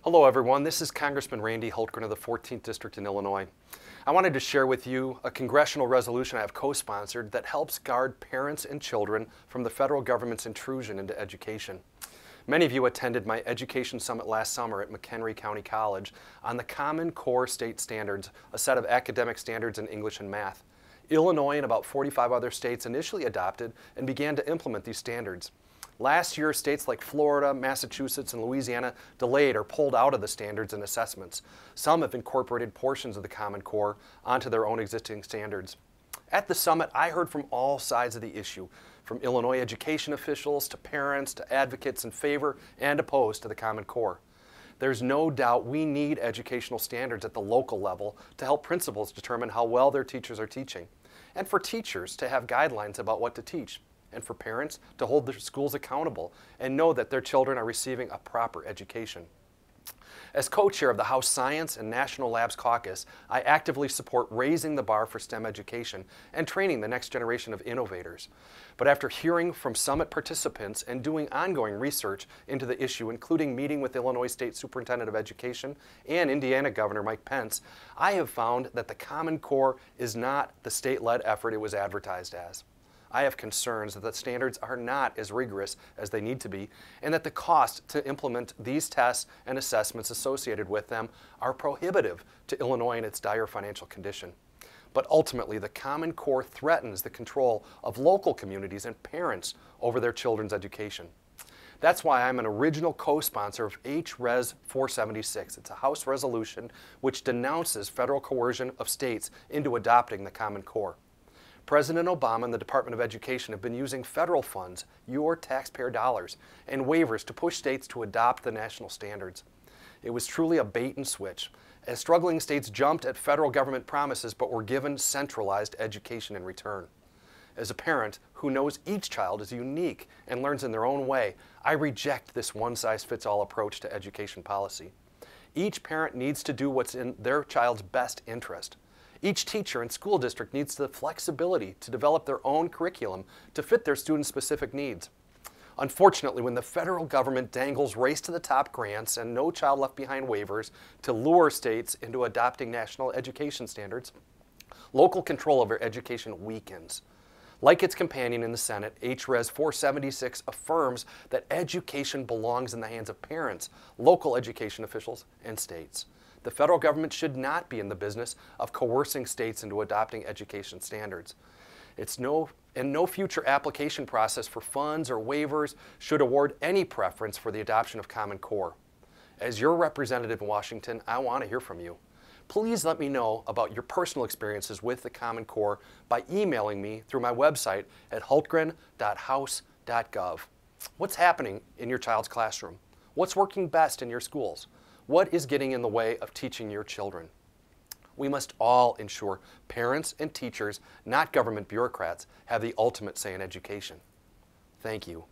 Hello everyone, this is Congressman Randy Hultgren of the 14th District in Illinois. I wanted to share with you a congressional resolution I have co-sponsored that helps guard parents and children from the federal government's intrusion into education. Many of you attended my Education Summit last summer at McHenry County College on the Common Core State Standards, a set of academic standards in English and math. Illinois and about 45 other states initially adopted and began to implement these standards. Last year, states like Florida, Massachusetts, and Louisiana delayed or pulled out of the standards and assessments. Some have incorporated portions of the Common Core onto their own existing standards. At the summit, I heard from all sides of the issue, from Illinois education officials to parents to advocates in favor and opposed to the Common Core. There's no doubt we need educational standards at the local level to help principals determine how well their teachers are teaching, and for teachers to have guidelines about what to teach, and for parents to hold their schools accountable and know that their children are receiving a proper education. As co-chair of the House Science and National Labs Caucus, I actively support raising the bar for STEM education and training the next generation of innovators. But after hearing from summit participants and doing ongoing research into the issue, including meeting with Illinois State Superintendent of Education and Indiana Governor Mike Pence, I have found that the Common Core is not the state-led effort it was advertised as. I have concerns that the standards are not as rigorous as they need to be, and that the cost to implement these tests and assessments associated with them are prohibitive to Illinois in its dire financial condition. But ultimately, the Common Core threatens the control of local communities and parents over their children's education. That's why I'm an original co-sponsor of H-Res 476. It's a House resolution which denounces federal coercion of states into adopting the Common Core. President Obama and the Department of Education have been using federal funds, your taxpayer dollars, and waivers to push states to adopt the national standards. It was truly a bait and switch, as struggling states jumped at federal government promises but were given centralized education in return. As a parent who knows each child is unique and learns in their own way, I reject this one-size-fits-all approach to education policy. Each parent needs to do what's in their child's best interest. Each teacher and school district needs the flexibility to develop their own curriculum to fit their students' specific needs. Unfortunately, when the federal government dangles race-to-the-top grants and No Child Left Behind waivers to lure states into adopting national education standards, local control over education weakens. Like its companion in the Senate, H-Res 476 affirms that education belongs in the hands of parents, local education officials, and states. The federal government should not be in the business of coercing states into adopting education standards. No future application process for funds or waivers should award any preference for the adoption of Common Core. As your representative in Washington, I want to hear from you. Please let me know about your personal experiences with the Common Core by emailing me through my website at hultgren.house.gov. What's happening in your child's classroom? What's working best in your schools? What is getting in the way of teaching your children? We must all ensure parents and teachers, not government bureaucrats, have the ultimate say in education. Thank you.